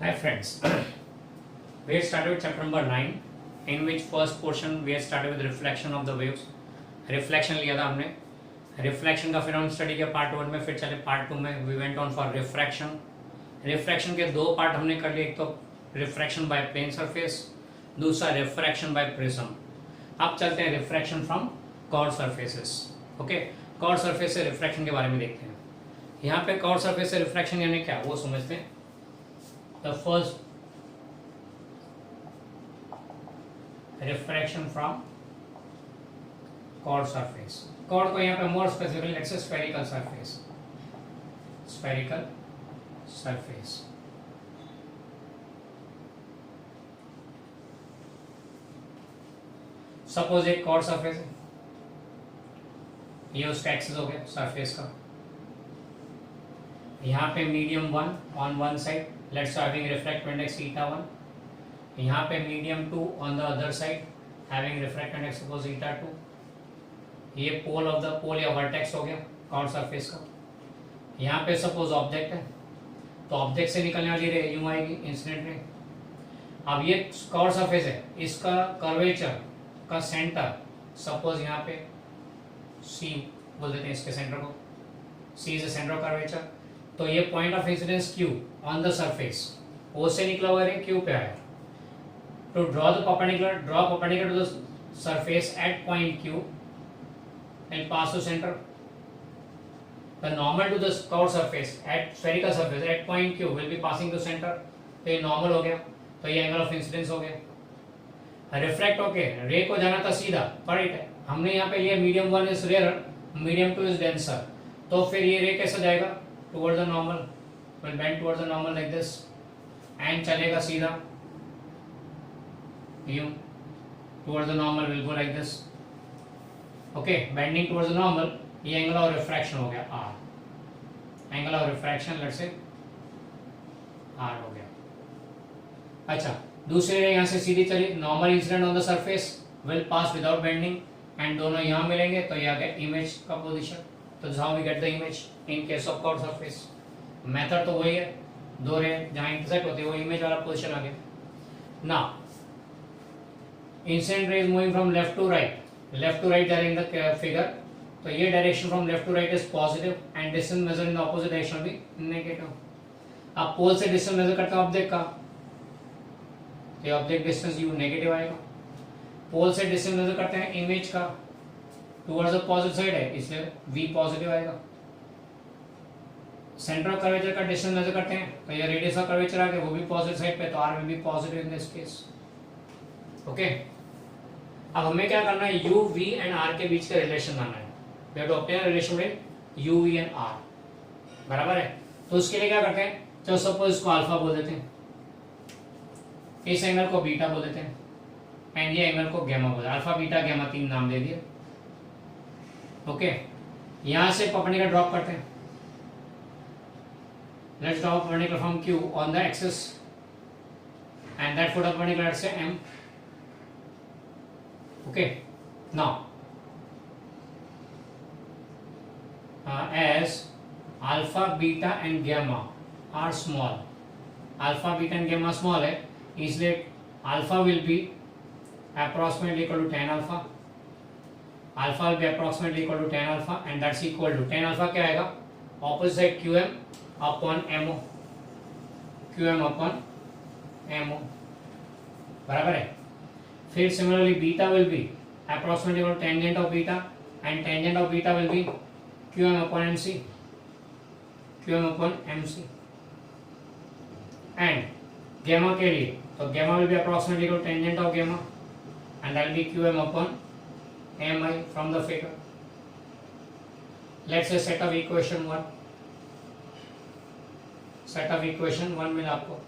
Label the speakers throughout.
Speaker 1: Hi friends, we have started with chapter number 9 in which first portion we have started with reflection of the waves. Reflection लिया था हमने, reflection का फिर हम study किया part 1 में, फिर चले पार्ट 2 में we went on for refraction. Refraction के दो पार्ट हमने कर लिए, एक तो refraction by plane surface, दूसरा refraction by prism. अब चलते हैं refraction from chord surfaces. Okay, chord surface से refraction के बारे में देखते हैं. यहाँ पे chord surface से refraction यानी क्या वो समझते हैं. The first refraction from chord surface. Chord को यहाँ पे more specifically let's say spherical surface. Spherical surface. Suppose एक chord surface है, ये उसका एक्सिस हो गया सरफेस का. यहाँ पे medium 1 on one side, let's having refractive index theta 1. यहाँ पे medium 2 on the other side having refractive index suppose theta 2. ये पोल ऑफ द पोल या वर्टेक्स हो गया कॉर्ड सरफेस का. यहाँ पे सपोज ऑब्जेक्ट है, तो ऑब्जेक्ट से निकलने वाली रे यूं आएगी इंसिडेंट रे. अब ये कॉर्ड सरफेस है, इसका कर्वेचर का सेंटर सपोज यहाँ पे सी बोल देते हैं, इसके सेंटर को C is the centre of curvature. तो ये point of incidence Q on the surface, O से निकला हुआ रे Q पे आया. To draw the perpendicular to the surface at point Q and pass to center. The normal to the curved surface at spherical surface at point Q will be passing to center. तो ये normal हो गया, तो ये angle of incidence हो गया. Refract होके रे को जाना था सीधा, पर हमने यहाँ पे लिया medium 1 is rare, medium 2 is denser. तो फिर ये रे कैसे जाएगा towards the normal, will bend towards the normal like this and चलेगा सीधा यूं towards the normal, will go like this. Okay, bending towards the normal. ये एंगल ऑफ रिफ्रैक्शन हो गया R. Angle of refraction let's say R हो गया. अच्छा, दूसरे रे यहाँ से सीधी चली, normal incident on the surface will pass without bending and दोनों यहाँ मिलेंगे, तो ये आ गया इमेज का पोजीशन. तो this how we get the image in case of curved surface. Method तो वही है, दो रे जहाँ इंटरसेक्ट होते हैं वो इमेज वाला पोजीशन आ गया. Now incident ray is moving from left to right जा रहे इन द फिगर. तो ये direction from left to right is positive and distance measure in the opposite direction भी नेगेटिव. अब पोल से डिस्टेंस मेजर करते हैं ऑब्जेक्ट का, ये ऑब्जेक्ट डिस्टेंस यू नेगेटिव आएगा. पोल से डिस्टेंस मेजर करते हैं इमेज का, टुवर्ड्स द पॉजिटिव साइड है इसलिए v पॉजिटिव आएगा. सेंटर ऑफ कर्वेचर का डिस्टेंस मेजर करते हैं, तो ये रेडियस ऑफ कर्वेचर आ गया, वो भी पॉजिटिव साइड पे, तो r will be positive in this case. Okay, अब हमें क्या करना है, u v एंड r के बीच का रिलेशन लाना है. We have to obtain relation between u v and r. बराबर है. तो उसके लिए क्या करते हैं, चलो सपोज इसको अल्फा बोल देते हैं, इस एंगल को बीटा बोल देते हैं एंड ये एंगल को गैमा बोल देते हैं. अल्फा बीटा गैमा 3 नाम दे दिए. ओके, यहां से परपेंडिकुलर ड्रॉप करते हैं. Let's draw perpendicular from Q on the axis and that foot perpendicular से M. Okay, now as alpha beta and gamma are small, alpha beta and gamma small है, इसलिए alpha will be approximately equal to tan alpha. Alpha will be approximately equal to tan alpha and that's equal to tan alpha क्या आएगा, opposite side QM upon MO, QM upon MO. बराबर है. फिर similarly beta will be approximately equal to tangent of beta and tangent of beta will be QM upon MC, QM upon MC. and gamma के लिए, तो gamma will be approximately equal to tangent of gamma and that will be QM upon MI from the figure. Let's say set of equation 1. Set of equation 1 मिला आपको.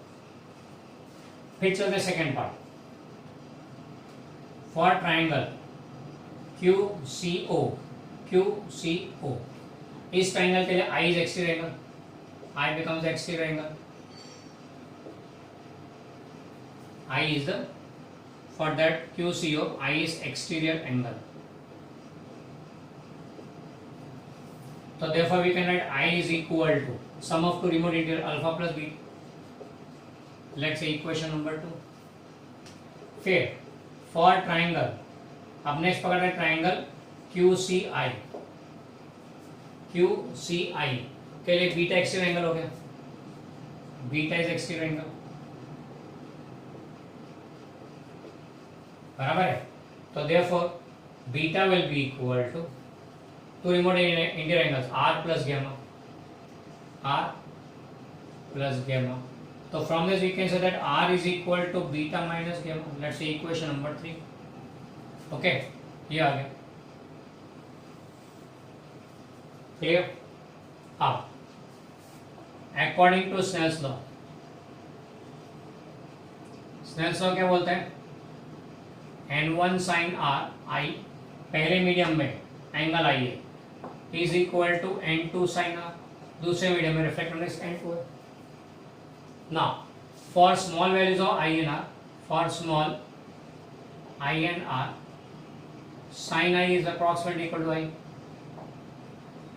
Speaker 1: फिर चलते second part. For triangle QCO, इस triangle के लिए I is exterior angle, I becomes exterior angle. I is the, for that QCO, I is exterior angle. So therefore we can write I is equal to sum of two remote interior alpha plus beta. Let's say equation number 2। फिर for triangle, अब next पकड़ रहे triangle QCI, QCI के लिए beta exterior angle हो गया, beta is exterior angle, बराबर है। तो therefore beta will be equal to two remote interior angles R plus gamma, R plus gamma. So from this we can say that R is equal to beta minus gamma. Let's say equation number 3. Okay, ये आ गया, clear? अब according to Snell's law, Snell's law क्या बोलता है? N1 sin R I पहले medium में angle I है is equal to N2 sin R, दूसरे मीडियम में रिफ्लेक्टिव इंडेक्स N2 है। Now, for small values of I and R, for small I and R, sin I is approximately equal to I,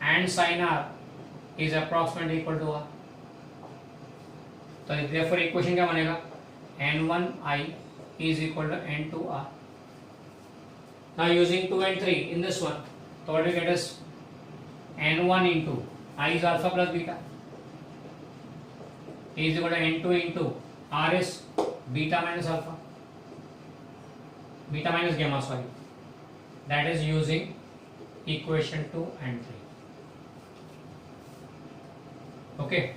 Speaker 1: and sin R is approximately equal to R. So therefore equation क्या बनेगा? N1 I is equal to N2 R. Now using 2 and 3 in this one, so what we get is N1 into I is alpha plus beta is equal to N2 into R is beta minus alpha, beta minus gamma, sorry. That is using equation 2 and 3. Okay.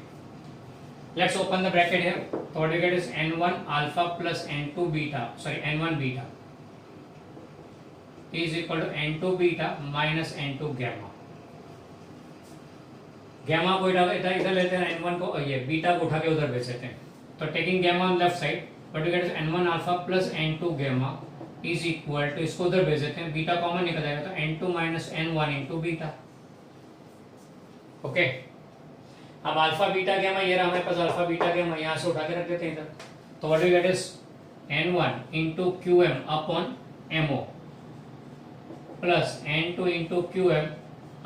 Speaker 1: Let's open the bracket here. So what we get is N1 alpha plus N2 beta, sorry, N1 beta is equal to N2 beta minus N2 gamma. Gamma को इधर लेते हैं, N1 को ये beta को उठा के उधर भेज देते हैं। तो taking gamma on left side, what we get is N1 alpha plus N2 gamma is equal to, इसको उधर भेज देते हैं, बीटा कॉमन निकल जाएगा तो N2 minus N1 into beta. Okay, अब अल्फा बीटा गैमा ये रहा हमारे पास, अल्फा बीटा गैमा यहाँ से उठा के रख देते हैं इधर। तो what we get is N1 into QM upon MO plus N2 into QM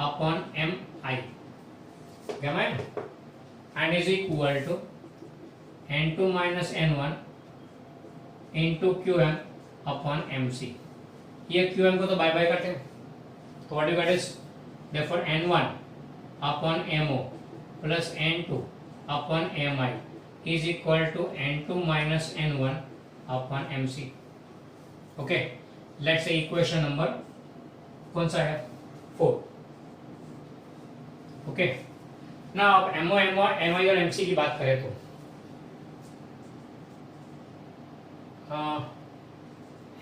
Speaker 1: upon MI gamma and is equal to N2 minus N1 into QM upon MC. ये QM को तो बाय बाय करते हैं, तो what you get is therefore N1 upon MO plus N2 upon MI is equal to N2 minus N1 upon MC. Okay, let's say equation number कौन सा है? 4. Okay. ना अब MO, MI और MC की बात करें तो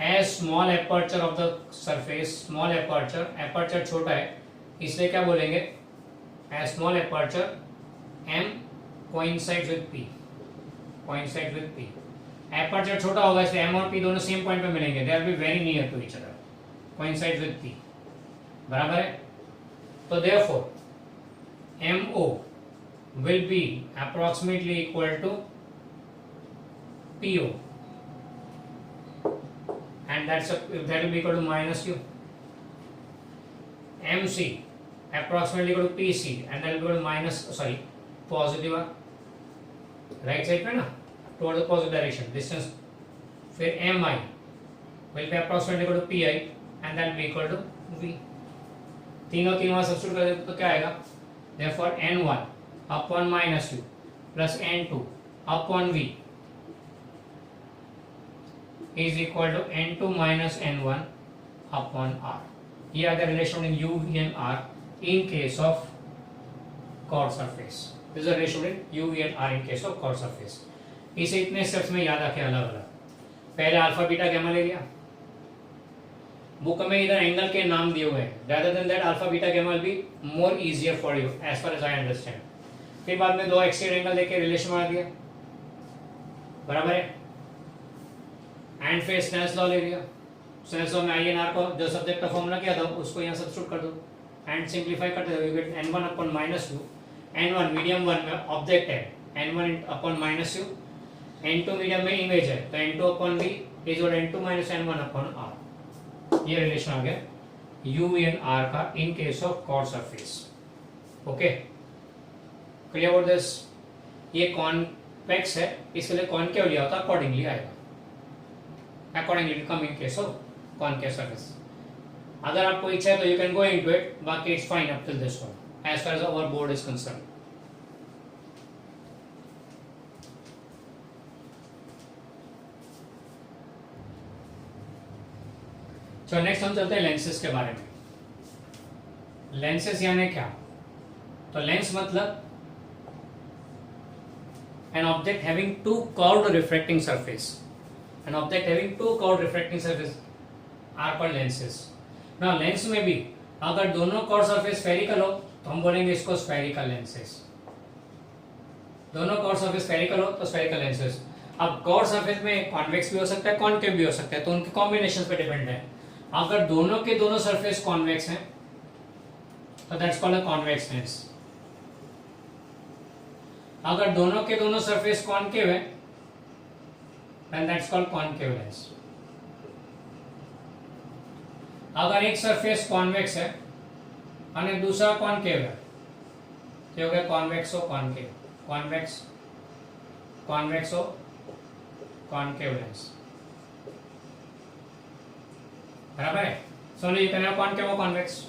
Speaker 1: as small aperture of the surface, small aperture छोटा है इसलिए क्या बोलेंगे? As small aperture M coincides with P, aperture छोटा होगा इसलिए M और P दोनों सेम पॉइंट पे मिलेंगे, they will be very near to each other, coincides with P, बराबर है। तो therefore MO will be approximately equal to PO, and that will be equal to minus U. MC approximately equal to PC, and that will be equal to minus, sorry, positive right side पे ना, toward the positive direction distance। फिर MI will be approximately equal to PI, and that will be equal to V। तीनों वहाँ substitute कर देते तो क्या आएगा? Therefore N1 upon minus U plus N2 upon V is equal to N2 minus N1 upon R. ये आ गया relation in U, V and R in case of chord surface. This is a relation in U, V and R in case of chord surface. इसे इतने steps में याद रखें अलग अलग। पहले अल्फा बीटा गैमा ले लिया, बुक में इधर एंगल के नाम दिए हुए हैं, rather than that alpha beta gamma will be more easier for you as far as I understand। फिर बाद में दो एक्सटीरियर एंगल देके रिलेशन बना दिया, बराबर है, एंड फिर स्नेल्स लॉ ले लिया। स्नेल्स लॉ में आई एन आर को जो सब्जेक्ट का फॉर्मूला किया था उसको यहाँ सब्स्टिट्यूट कर दो एंड सिंप्लीफाई करते हो, you get N1 upon minus u, N1 medium one में ऑब्जेक्ट है, N1 upon minus u, N2 medium में इमेज है तो N2 अपॉन V इज और N2 minus N1 upon R। ये रिलेशन आ गया U एंड R का in case of curved surface. Okay, clear about this? ये कॉन्वेक्स है इसके लिए कॉनकेव लिया होता अकॉर्डिंगली आएगा, accordingly to come in case of concave surface. अगर आपको इच्छा है तो you can go into it, बाकी it's fine up till this one as far as our board is concerned. तो नेक्स्ट हम चलते हैं लेंसेज के बारे में। लेंसेज यानी क्या? तो लेंस मतलब an object having two curved refracting surface, an object having two curved refracting surface are called lenses. Now lens में भी अगर दोनों कर्व सरफेस स्फेरिकल हो तो हम बोलेंगे इसको स्फेरिकल लेंसेज। दोनों कर्व सरफेस स्फेरिकल हो तो स्फेरिकल लेंसेज। अब कर्व सरफेस में कॉन्वेक्स भी हो सकता है, कॉनकेव भी हो सकता है, तो उनके कॉम्बिनेशन पे डिपेंड है। अगर दोनों के दोनों सरफेस कॉन्वेक्स हैं तो that's called a convex lens. अगर दोनों के दोनों सरफेस कॉनकेव है then that's called concave lens. अगर एक सरफेस कॉन्वेक्स है और दूसरा कॉनकेव है तो हो गया कॉन्वेक्सो कॉनकेव, कॉन्वेक्स कॉन्वेक्सो कॉनकेव लेंस, बराबर है। So you can have concave और कॉन्वेक्स।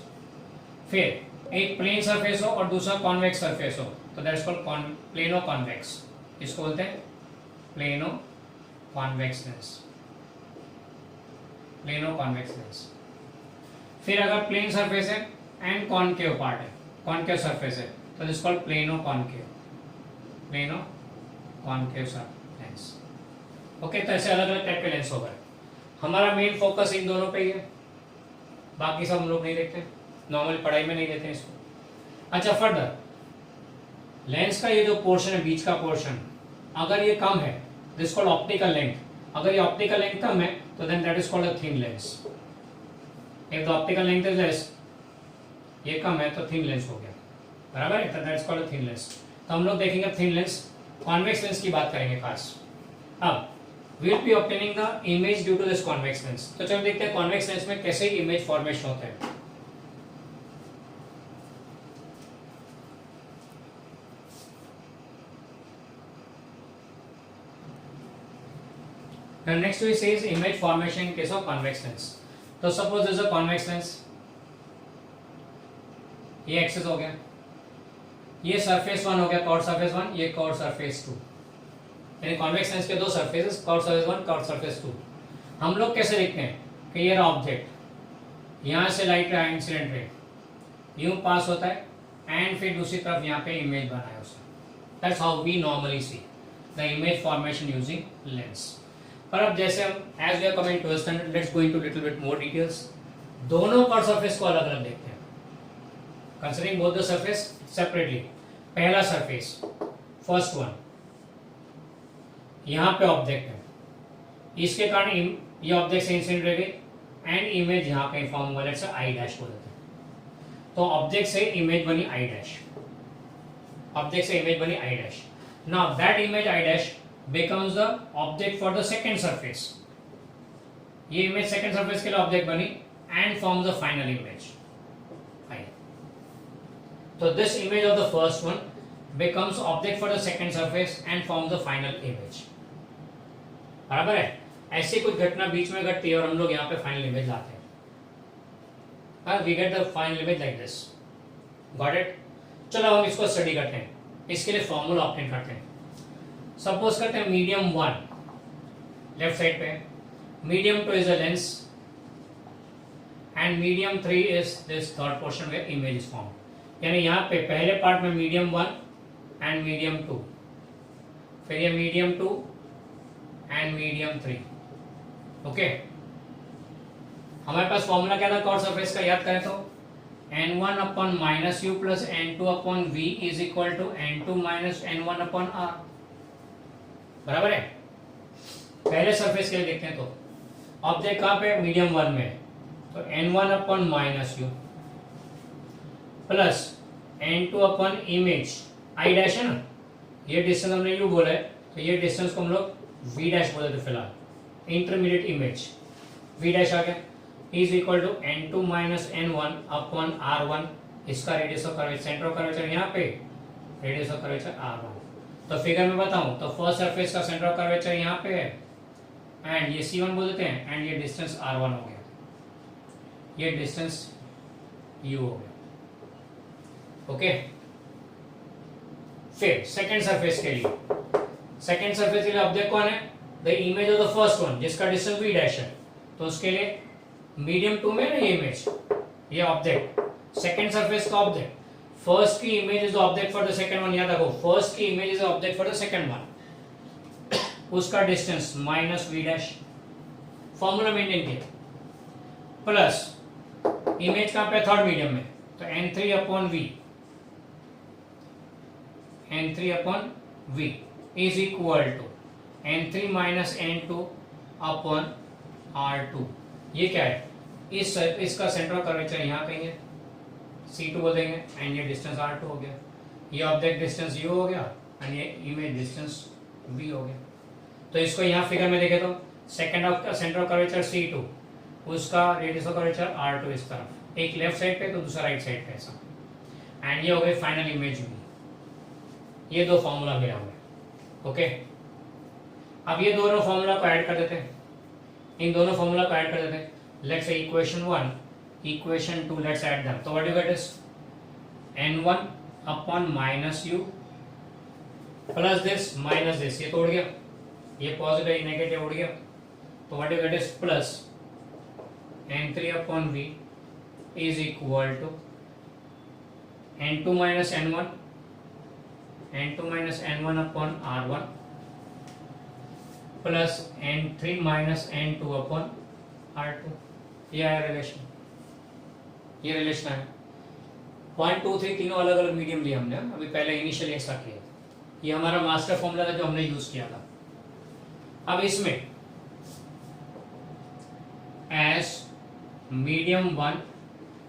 Speaker 1: फिर एक प्लेन सरफेस हो और दूसरा कॉन्वेक्स सरफेस हो तो दैट्स कॉल्ड प्लेनो कॉन्वेक्स। इसको बोलते हैं plano convex lens, plano convex lens. फिर अगर प्लेन सरफेस है एंड कॉनकेव पार्ट है, कॉनकेव सरफेस है तो this called plano concave, plano concave lens. Okay, तो ऐसे अलग अलग टाइप के लेंस हो गए। हमारा मेन फोकस इन दोनों पे ही है, बाकी सब हम लोग नहीं देखते, नॉर्मल पढ़ाई में नहीं देते हैं इसको। अच्छा, फर्दर लेंस का ये जो पोर्शन है, बीच का पोर्शन, अगर ये कम है दिस कॉल्ड ऑप्टिकल लेंथ। अगर ये ऑप्टिकल लेंथ कम है तो then that is called a thin lens. If the optical length is less, ये कम है तो थिन लेंस हो गया, बराबर है, तो that is called a thin lens. तो हम लोग देखेंगे थिन लेंस, कॉन्वेक्स लेंस की बात करेंगे खास। अब we will be obtaining the image due to this convex lens. तो चलो देखते हैं कॉन्वेक्स लेंस में कैसे इमेज फॉर्मेशन होता है। Now next we see is image formation in case of convex lens. तो suppose there is a convex lens, ये एक्सेस हो गया, ये सरफेस 1 हो गया, कर्व सरफेस 1, ये कर्व सरफेस 2, यानी कॉन्वेक्स लेंस के दो surfaces, curve surface 1, curve surface 2। हम लोग कैसे देखते हैं कि ये रहा ऑब्जेक्ट, यहाँ से लाइट रे इंसिडेंट रे यूं पास होता है एंड फिर दूसरी तरफ यहाँ पे इमेज बनाया उसने। That's how we normally see the image formation using lens. पर अब जैसे हम as we are coming to standard, let's go into little bit more details. दोनों कर्व सरफेस को अलग अलग देखते हैं, considering both the surface separately. पहला सरफेस, फर्स्ट वन, यहाँ पे ऑब्जेक्ट है, इसके कारण ये ऑब्जेक्ट से इंसिडेंट रह गई एंड इमेज यहाँ पे फॉर्म हुआ, लेट्स से आई डैश बोल देते हैं। तो ऑब्जेक्ट से इमेज बनी आई डैश, ऑब्जेक्ट से इमेज बनी I dash. Now that image I dash becomes the object for the second surface. ये इमेज सेकंड सरफेस के लिए ऑब्जेक्ट बनी and forms the final image. Fine. So this image of the first one becomes object for the second surface and forms the final image. बराबर है? ऐसी कुछ घटना बीच में घटती है और हम लोग यहाँ पे फाइनल इमेज लाते हैं। We get the final image like this. Got it? चलो हम इसको स्टडी करते हैं, इसके लिए फॉर्मूला ऑब्टेन करते हैं। सपोज करते हैं मीडियम 1 लेफ्ट साइड पे, medium 2 is a lens and medium 3 is this third portion where image is form. यानी यहाँ पे पहले पार्ट में मीडियम 1 एंड मीडियम 2, फिर ये मीडियम 2 एंड मीडियम 3। ओके, हमारे पास फॉर्मूला क्या था कर्व सरफेस का, याद करें तो n1 upon minus u plus n2 upon v is equal to n2 minus n1 upon r, बराबर है। पहले सरफेस के लिए देखते हैं तो ऑब्जेक्ट कहाँ पे, मीडियम 1 में, तो n1 upon minus u plus n2 upon image I dash है ना, ये डिस्टेंस हमने यू बोला है तो ये डिस्टेंस को हम लोग v डैश बोलते थे फिलहाल, इंटरमीडिएट इमेज v डैश आ गया, is equal to n2 minus n1 upon r1, इसका radius of curvature, centre of curvature यहाँ पे, रेडियस ऑफ कर्वेचर r1। तो फिगर में बताऊं तो फर्स्ट सरफेस का सेंटर ऑफ कर्वेचर यहाँ पे है एंड ये C1 बोल देते हैं एंड ये डिस्टेंस R1 हो गया, ये डिस्टेंस U हो गया। ओके, फिर सेकंड सरफेस के लिए, सेकंड सरफेस के लिए ऑब्जेक्ट कौन है, the image of the first one जिसका डिस्टेंस V डैश है, तो उसके लिए मीडियम 2 में ना ये इमेज, ये ऑब्जेक्ट सेकंड सरफेस का ऑब्जेक्ट, फर्स्ट की image is object for the second one, याद रखो फर्स्ट की image is object for the second one, उसका distance minus V dash, formula maintain किया, प्लस इमेज कहां पे, थर्ड मीडियम में, तो n3 upon V, n3 upon V is equal to n3 minus n2 upon R2। ये क्या है, इसका सेंटर ऑफ कर्वेचर यहाँ कहीं है, C2 बोल देंगे एंड ये डिस्टेंस R2 हो गया, ये ऑब्जेक्ट डिस्टेंस U हो गया एंड ये इमेज डिस्टेंस V हो गया। तो इसको यहाँ फिगर में देखे तो second of centre of curvature C2, उसका रेडियस ऑफ कर्वेचर R2 इस तरफ, एक लेफ्ट साइड पे तो दूसरा राइट साइड पे ऐसा, एंड ये हो गए फाइनल इमेज V। ये दो फॉर्मूला मिला हमें। ओके, अब ये दोनों फॉर्मूला को ऐड कर देते हैं, इन दोनों फॉर्मूला को ऐड कर देते हैं। Let's say equation 1 equation 2 let's add them, तो what you get is n1 upon minus u plus this, ये तो उड़ गया, ये पॉजिटिव ये नेगेटिव उड़ गया, तो what you get is plus n3 upon v is equal to n2 minus n1, n2 minus n1 upon r1 plus n3 minus n2 upon r2। ये आया रिलेशन, ये रिलेशन है। 1 2 3 तीनों अलग अलग मीडियम लिए हमने, अभी पहले इनिशियली ऐसा किया, ये हमारा मास्टर फॉर्मूला था जो हमने यूज किया था। अब इसमें as medium 1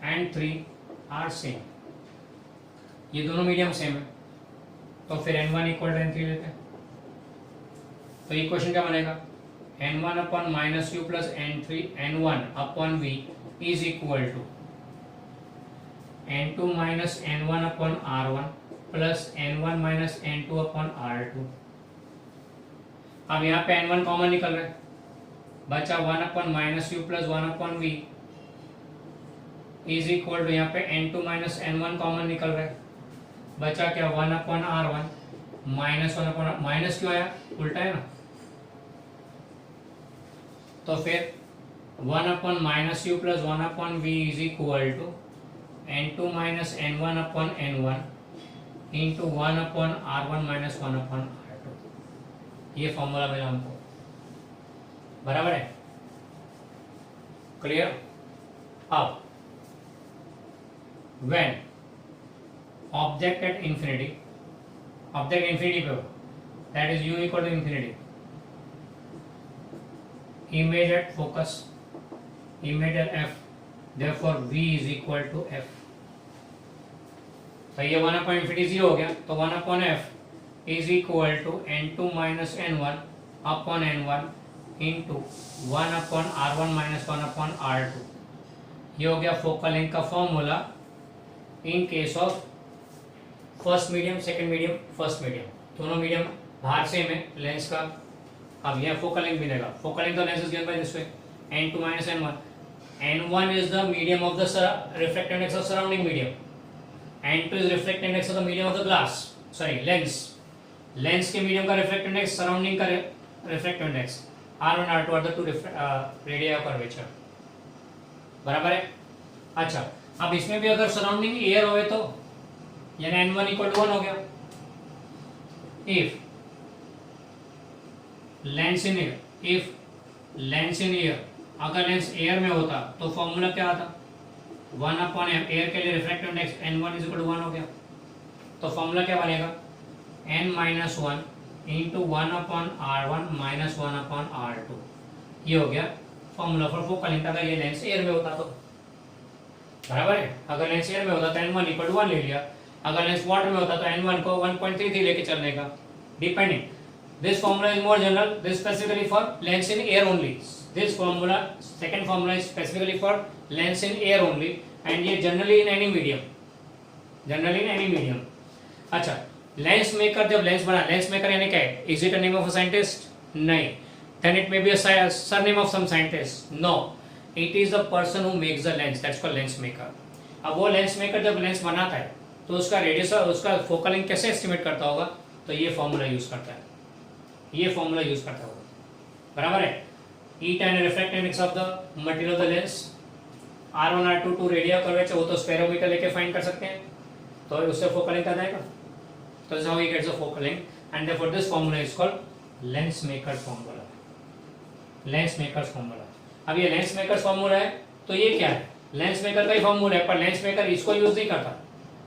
Speaker 1: and 3 are same, ये दोनों मीडियम सेम है, तो फिर n1 इक्वल टू n3 लेते हैं, तो इक्वेशन क्या बनेगा, n1 upon minus u plus n1 upon v is equal to n2 minus n1 upon r1 plus n1 minus n2 upon r2। अब यहाँ पे n1 कॉमन निकल रहा है, बचा 1 upon minus u plus 1 upon v is equal to यहाँ पे n2 minus n1 common निकल रहा है, बचा क्या 1 upon r1 minus 1 upon, minus क्यों आया, उल्टा है ना, तो फिर 1 upon minus u plus 1 upon v is equal to n2 minus n1 upon n1 into 1 upon r1 minus 1 upon r2। ये फॉर्मूला मिला हमको, बराबर है, क्लियर। अब when object at infinity, object infinity पे हो, that is u equal to infinity, image at focus, image at f, therefore v is equal to f। तो ये 1 अपॉन इंफिनिटी 0 हो गया, तो 1 upon f is equal to n2 minus n1 upon n1 into 1 upon r1 minus 1 upon r2। ये हो गया focal length का formula in case of first medium, second medium, first medium, दोनों मीडियम बाहर same है लेंस का। अब यह फोकल लेंथ मिलेगा, focal length of lens is given by this way n2 minus n1, n1 is the medium of the refractive index of surrounding medium, n2 is refractive index of the medium of the glass, sorry lens, lens के medium का refractive index, surrounding का refractive index, r1 r2 are the two radii of curvature, बराबर है। अच्छा, अब इसमें भी अगर सराउंडिंग एयर होवे तो यानी n1 इक्वल टू 1 हो गया, if lens in air, if lens in air, अगर लेंस एयर में होता तो फॉर्मूला क्या आता, 1 अपॉन एयर के लिए refractive index n1 is equal to 1 हो गया, तो फॉर्मूला क्या बनेगा n minus 1 into 1 upon r1 minus 1 upon r2। ये हो गया फॉर्मूला फॉर फोकल लेंथ अगर ये लेंस एयर में होता तो, बराबर है। अगर लेंस एयर में होता तो n1 इक्वल टू 1 ले लिया, अगर लेंस वाटर में होता तो n1 को 1.33 लेके चलने का, depending. This formula is more general. This specifically for lens in air only. This formula, second formula is specifically for lens in air only, and ये generally in any medium. Generally in any medium. अच्छा, lens maker जब lens बना, lens maker यानी क्या है? Is it a name of a scientist? नहीं. Then it may be a surname of some scientist? No, it is the person who makes the lens, that's called lens maker. अब वो lens maker जब lens बनाता है तो उसका radius और उसका फोकल लेंथ कैसे एस्टिमेट करता होगा? तो ये फॉर्मूला यूज करता है, ये फॉर्मूला यूज करता होगा. बराबर है. ई tan refractive index of the material of the lens, R1 R2 two radii curvature, वो तो स्पेरोमीटर लेके फाइंड कर सकते हैं, तो उससे फोकल लेंथ आ जाएगा. तो this how we gets the focal length and therefore this formula is called lens maker formula. Lens maker formula. अब ये लेंस मेकर फॉर्मूला है तो ये क्या है? लेंस मेकर का ही फॉर्मूला है, पर लेंस मेकर इसको यूज नहीं करता,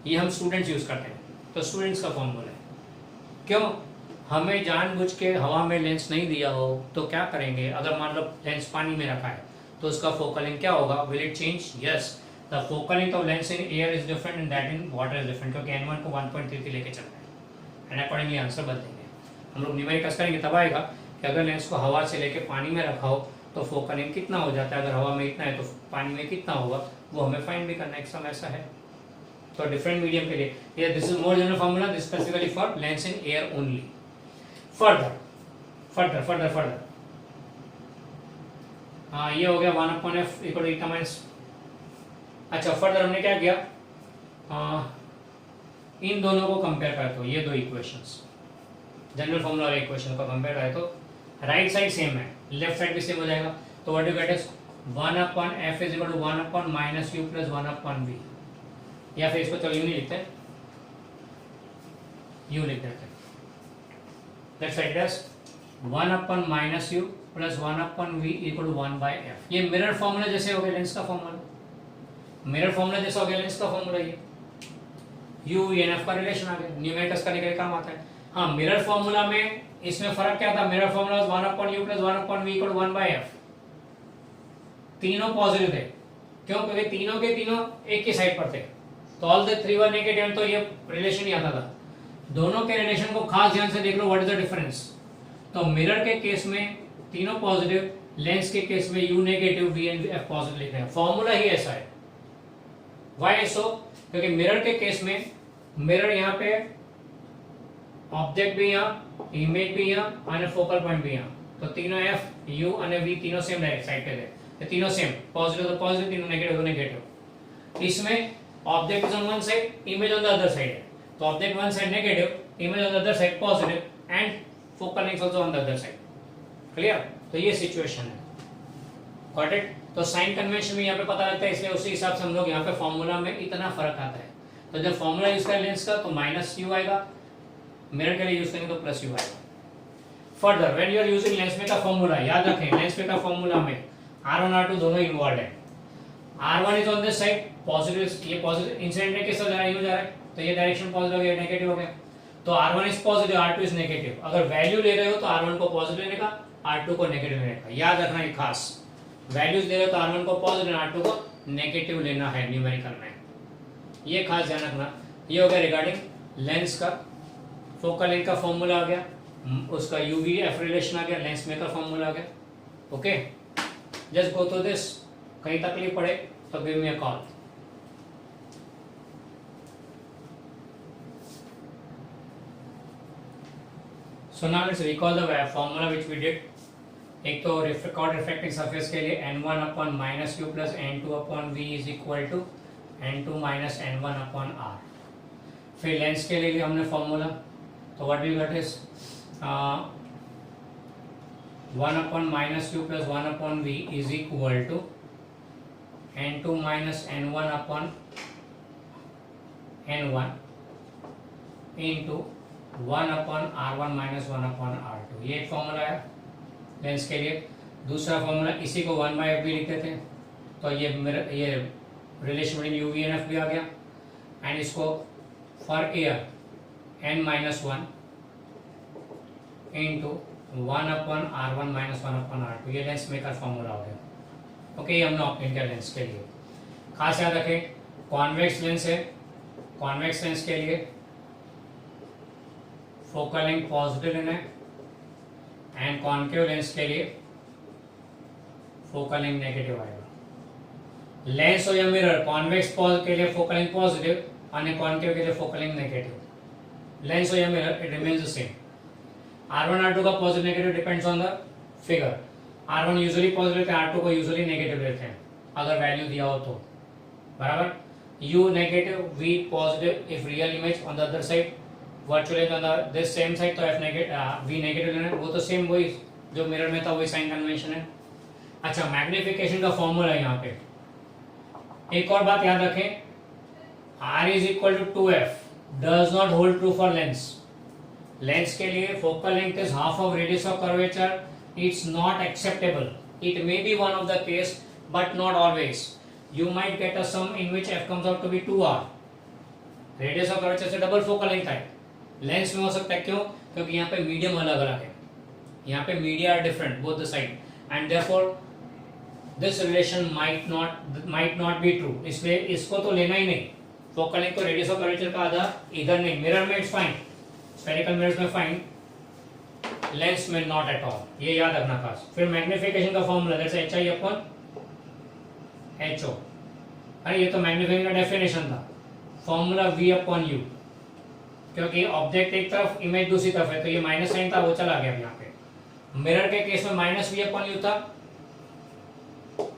Speaker 1: ये हम स्टूडेंट्स यूज करते हैं. तो स्टूडेंट्स का फॉर्मूला है. क्यों? हमें जानबूझ के हवा में लेंस नहीं दिया हो तो क्या करेंगे? अगर मान लो लेंस पानी में रखा है तो उसका फोकल लेंथ क्या होगा? Will it change? Yes, the focal length of lens in air is different and that in water is different, क्योंकि n1 को 1.33 लेके चल रहा है एंड अकॉर्डिंगली आंसर बदलेंगे. हम लोग न्यूमेरिकल्स करेंगे तब आएगा कि अगर लेंस को हवा से लेके पानी में रखा हो तो फोकल लेंथ कितना हो जाता है, अगर हवा में इतना है तो पानी में कितना होगा, वो हमें फाइंड भी करना है. एग्जाम ऐसा है. तो डिफरेंट मीडियम के लिए ये this is more general formula, this specifically for lens in air only. Further हाँ, ये हो गया 1/f इक्वल टू माइनस. अच्छा, फर्दर हमने क्या किया? इन दोनों को कंपेयर करते हो, ये दो इक्वेशंस, जनरल फॉर्मूला और इक्वेशन को कंपेयर करें तो राइट साइड सेम है, लेफ्ट साइड भी सेम हो जाएगा. तो what you get is 1/f is equal to 1/-u plus 1/v. या फिर इसको चलो यू नहीं लिखते, यू लिख देते हैं. Left side is 1/-u plus 1/v equal to 1/f. ये मिरर फॉर्मूला जैसे हो गया लेंस का फॉर्मूला, मिरर फॉर्मूला जैसा हो गया लेंस का फॉर्मूला. ये u n f का रिलेशन आ गया, न्यूमेरिकल्स करने के लिए काम आता है. हाँ, मिरर फॉर्मूला में इसमें फर्क क्या था? Mirror formula 1/u plus 1/v equal to 1/f. तीनों पॉजिटिव थे. क्यों? क्योंकि तीनों के तीनों एक ही साइड पर थे, तो all the three were negative, तो ये रिलेशन ही आता था. दोनों के रिलेशन को खास ध्यान से देख लो, व्हाट इज द डिफरेंस. तो मिरर के केस में तीनों पॉजिटिव, लेंस के केस में u negative, v and f positive लिख रहे हैं. फॉर्मूला ही ऐसा है. Why so? क्योंकि मिरर के केस में मिरर यहाँ पे ऑब्जेक्ट भी यहाँ, इमेज भी यहाँ और फोकल पॉइंट भी यहाँ, तो तीनों f, u और v तीनों सेम डायरेक्ट साइड पे थे, तो तीनों सेम, पॉजिटिव तो पॉजिटिव, तीनों नेगेटिव तो नेगेटिव. इसमें object is on one side, image on the other side है, तो object one side negative, image on the other side positive and focal length also on the other side. Clear? तो ये situation है. Got it? तो sign convention में यहाँ पे पता लगता है, इसलिए उसी हिसाब से हम लोग यहाँ पे फॉर्मूला में इतना फर्क आता है. तो जब फॉर्मूला यूज करें लेंस का तो -u आएगा, मिरर के लिए यूज करेंगे तो +u आएगा. Further when you are using lens में का फॉर्मूला, याद रखें लेंस में का फॉर्मूला में R1 R2 दोनों इन्वॉल्व है. R1 is on this side positive, ये पॉजिटिव इंसिडेंट रे किस तरह जा रहा है, यू जा रहा है, तो ये डायरेक्शन पॉजिटिव हो गया, नेगेटिव हो गया. तो R1 is positive, R2 is negative. अगर वैल्यू ले रहे हो तो R1 को पॉजिटिव लेने का, R2 को नेगेटिव लेने का. याद रखना ये खास, वैल्यूज ले रहे हो तो R1 को पॉजिटिव, R2 को नेगेटिव लेना है न्यूमेरिकल में, ये खास ध्यान रखना. ये हो गया रिगार्डिंग लेंस का. फोकल लेंथ का फॉर्मूला आ गया, उसका यूवी एफ रिलेशन आ गया, लेंस मेकर फॉर्मूला आ गया. Okay, just go through this. कहीं तकलीफ पड़े तो give me a call. So now let's recall the formula which we did. एक तो कॉर्ड रिफ्रैक्टिंग सरफेस के लिए n1/-u plus n2/v is equal to n2-n1/r. फिर लेंस के लिए हमने फॉर्मूला, तो what we got is 1/-u plus 1/v is equal to n2-n1/n1 into 1/r1-1/r2. ये एक फॉर्मूला है लेंस के लिए. दूसरा फॉर्मूला इसी को 1/f भी लिखते थे, तो ये relation between u v and f भी आ गया. एंड इसको for air n-1 into 1/r1-1/r2. ये लेंस मेकर फॉर्मूला हो गया. ओके, ये हमने ऑप्टेन किया लेंस के लिए. खास याद रखें, कॉन्वेक्स लेंस है, कॉन्वेक्स लेंस के लिए फोकल लेंथ पॉजिटिव लेना है एंड कॉन्केव लेंस के लिए फोकल लेंथ नेगेटिव आएगा. लेंस हो या मिरर, कॉन्वेक्स के लिए फोकल लेंथ पॉजिटिव और कॉन्केव के लिए फोकल लेंथ नेगेटिव. लेंस हो या mirror, it remains the same. R1 R2 का positive negative depends on the figure. R1 usually positive लेते हैं, R2 को यूजुअली नेगेटिव लेते हैं अगर वैल्यू दिया हो तो. बराबर. U negative, V positive if real image on the other side, virtual image on the this same side, तो F नेगेटिव, V नेगेटिव लेना है. वो तो सेम वही जो मिरर में था वही साइन कन्वेंशन है. अच्छा, मैग्निफिकेशन का फॉर्मूला है यहाँ पे. एक और बात याद रखें, R is equal to 2F does not hold true for lens. Lens के लिए focal length is half of radius of curvature. It's not acceptable. It may be one of the case but not always. You might get a sum in which F comes out to be 2R. Radius of curvature से double focal length है. Lens में हो सकता है, क्यों? क्योंकि यहाँ पे मीडियम अलग अलग है. यहाँ पे media are different both the side and therefore this relation might not be true. इसलिए इसको तो लेना ही नहीं. फोकल लेंथ को रेडियस ऑफ कर्वेचर का आधा इधर नहीं. मिरर में इट्स फाइन, स्फेरिकल मिरर्स में फाइन, लेंस में नॉट एट ऑल. ये याद रखना खास. फिर मैग्निफिकेशन का formula that's HI upon HO. अरे ये तो मैग्निफिकेशन का डेफिनेशन था. फॉर्मूला V अपॉन U, क्योंकि ऑब्जेक्ट एक तरफ इमेज दूसरी तरफ है, तो ये माइनस साइन था वो चला गया यहाँ पे. मिरर के केस में माइनस V अपॉन U था,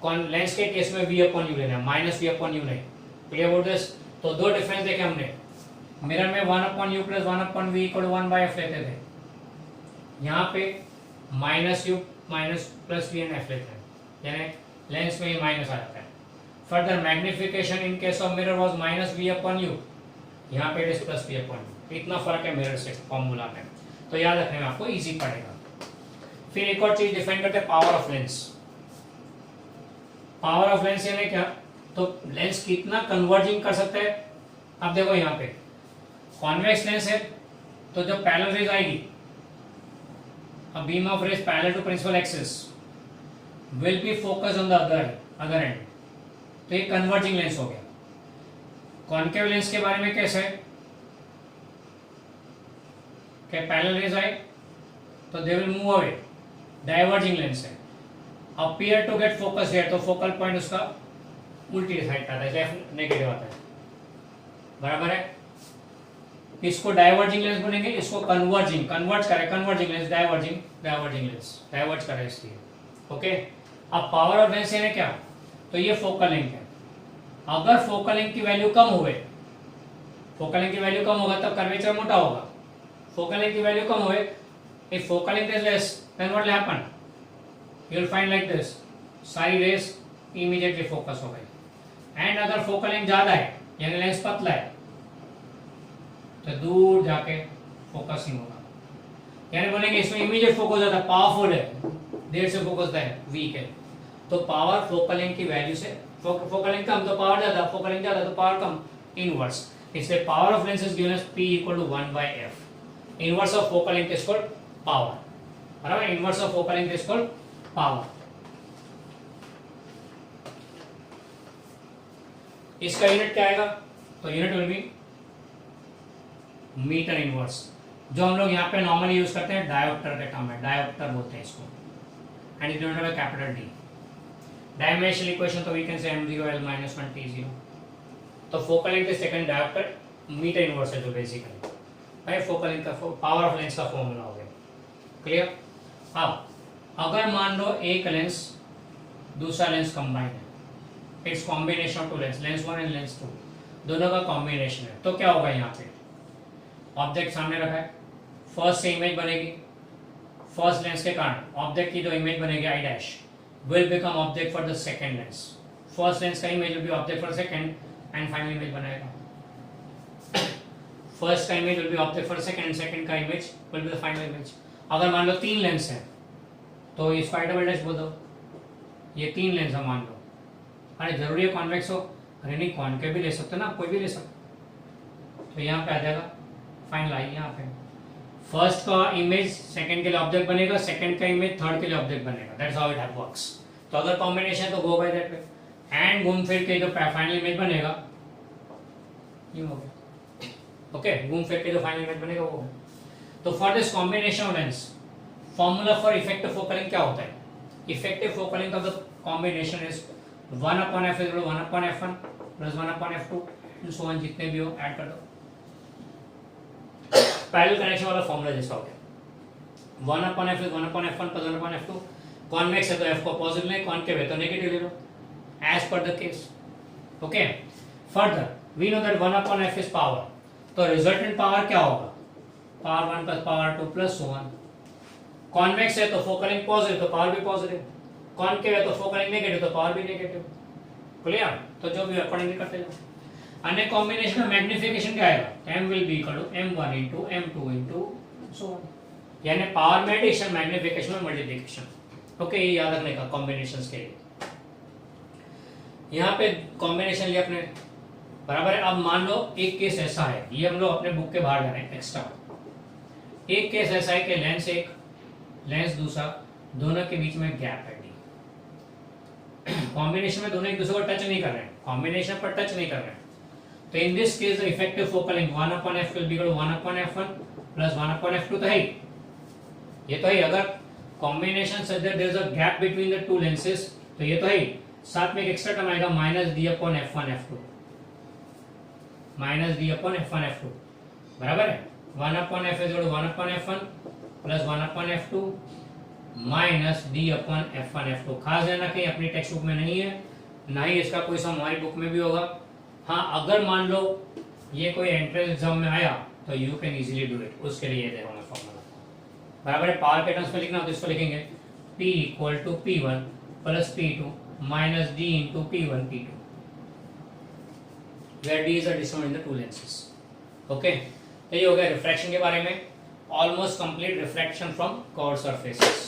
Speaker 1: लेंस के केस में V अपॉन U लेना है, माइनस V अपॉन U नहीं. Clear about this? तो दो डिफरेंस देखे हमने. मिरर में 1 upon U plus 1 upon V equal 1 by F लेते थे. यहाँ पे minus U minus plus V and F लेते हैं, यानी लेंस में ये माइनस आ जाता है. Further magnification in case of mirror was minus V upon U, यहाँ पे it is plus V upon U. इतना फर्क है मिरर से फॉर्मूला में, तो याद रखने में आपको इजी पड़ेगा. फिर एक और चीज डिफाइन करते हैं, power of lens. Power of lens यानी क्या? तो लेंस कितना कन्वर्जिंग कर सकते हैं. अब देखो यहाँ पे कॉन्वेक्स लेंस है, तो जब पैरेलल रेज आएगी, a beam of rays parallel to principal axis will be focused on the other end. तो ये कन्वर्जिंग लेंस हो गया. कॉन्केव लेंस के बारे में कैसे है कि पैरेलल रेज आए तो they will move away. Diverging lens है, appear to get focus here, तो फोकल पॉइंट उसका उल्टी साइड आता है, नेगेटिव आता है. बराबर है. इसको डाइवर्जिंग लेंस बोलेंगे, इसको कन्वर्ज करे, converging lens, diverging lens, diverge करे इसलिए. ओके. अब पावर ऑफ लेंस है क्या? तो ये फोकल लेंथ है. अगर फोकल लेंथ की वैल्यू कम हुए, फोकल लेंथ की वैल्यू कम होगा तब कर्वेचर मोटा होगा. फोकल लेंथ की वैल्यू कम हुए, if focal length is less than what will happen? You will find like this, सारी रेस इमीडिएटली फोकस हो गई. एंड अगर फोकल लेंथ ज्यादा है यानी लेंस पतला है, तो दूर जाके फोकसिंग होगा. यानी बोलेंगे इसमें इमीडिएट फोकस ज्यादा पावरफुल है, देर से फोकस है, वीक है. तो पावर फोकल लेंथ की वैल्यू से, फोकल लेंथ कम तो पावर ज्यादा, फोकल लेंथ ज्यादा तो पावर कम, इनवर्स. इसलिए power of lens is given as P equal to 1 by F. Inverse of focal length is called power. बराबर. Inverse of focal length is called power. इसका unit क्या आएगा? तो unit will be metre inverse, जो हम लोग यहाँ पे नॉर्मली यूज करते हैं डायोप्टर का टर्म है, डायोप्टर बोलते हैं इसको. And it denoted by capital D. Dimensional equation तो we can say M0L - 1 T0. तो focal length is second dioptre, metre inverse है जो बेसिकली भाई फोकल लेंथ का पावर ऑफ लेंस का फॉर्मूला हो गया. क्लियर. अब अगर मान लो एक लेंस दूसरा लेंस कंबाइन है, it's combination of two lens, lens 1 and lens 2, दोनों का कॉम्बिनेशन है, तो क्या होगा? यहाँ पे ऑब्जेक्ट सामने रखा है, फर्स्ट से इमेज बनेगी, फर्स्ट लेंस के कारण ऑब्जेक्ट की जो इमेज बनेगी I dash will become object for the second lens. First lens का image will be object for second and final image बनाएगा. फर्स्ट का image will be object for second, second का image will be the final image. अगर मान लो 3 lens है तो इसको double dash बोल दो. ये 3 लेंस है मान लो. अरे जरूरी है कॉन्वेक्स हो? अरे नहीं, कॉन्केव भी ले सकते ना, कोई भी ले सकते. तो यहाँ पे आ जाएगा फाइनल आई. यहाँ पे फर्स्ट का इमेज सेकंड के लिए ऑब्जेक्ट बनेगा, सेकंड का इमेज थर्ड के लिए ऑब्जेक्ट बनेगा. That's how it works. तो अगर कॉम्बिनेशन तो गो बाय दैट वे. एंड घूम फिर के जो फाइनल इमेज बनेगा ये हो गया. ओके. घूम फिर के जो फाइनल इमेज बनेगा वो. तो for this combination of lens, formula for effective focal length क्या होता है? Effective focal length of the combination is 1 upon F is 1 upon F1 plus 1 upon F2 and so on, जितने भी हो ऐड कर दो. पैरेलल कनेक्शन वाला formula जैसा हो गया 1/f is 1/f1 plus 1/f2 convex है तो f को पॉजिटिव ले कॉनकेव है तो नेगेटिव ले लो as per the case okay further we know that 1/f is power तो रिजल्टेंट पावर क्या होगा power 1 plus power 2 plus 1 convex है तो फोकल लेंथ पॉजिटिव तो पावर भी पॉजिटिव कॉनकेव है तो फोकल लेंथ नेगेटिव तो पावर भी नेगेटिव क्लियर तो जो भी अकॉर्डिंगली करते जाओ अन्य कॉम्बिनेशन में मैग्निफिकेशन क्या आएगा m will be equal to m1 into m2 into so on यानी पावर में एडिशन मैग्निफिकेशन में मल्टीप्लिकेशन ओके ये याद रखने का कॉम्बिनेशंस के लिए यहाँ पे कॉम्बिनेशन लिया अपने बराबर है अब मान लो एक केस ऐसा है ये हम लोग अपने बुक के बाहर जा रहे हैं एक्स्ट्रा एक केस ऐसा है कि लेंस एक लेंस दूसरा दोनों के बीच में गैप है डी कॉम्बिनेशन में दोनों एक दूसरे को टच नहीं कर रहे हैं कॉम्बिनेशन पर टच नहीं कर रहे हैं तो in this case the effective focal length 1/f will be equal to 1/f1 plus 1/f2 तो है ये तो है अगर combination such that there is a gap between the two lenses तो ये तो है साथ में एक एक्स्ट्रा टर्म आएगा -d/f1f2 -d/f1f2 बराबर है 1/f is equal to 1/f1 plus 1/f2 minus d/f1f2 खास ध्यान रखें अपनी टेक्स्ट बुक में नहीं है ना ही इसका कोई सम हमारी बुक में भी होगा हाँ अगर मान लो ये कोई एंट्रेंस एग्जाम में आया तो you can easily do it उसके लिए देखो मैं फॉर्मूला बराबर है पावर के टर्म्स में लिखना हो तो इसको लिखेंगे P equal to P1 plus P2 minus D into P1 P2 where D is the distance in the two lenses okay तो ये हो गया रिफ्रैक्शन के बारे में almost complete reflection from curved surfaces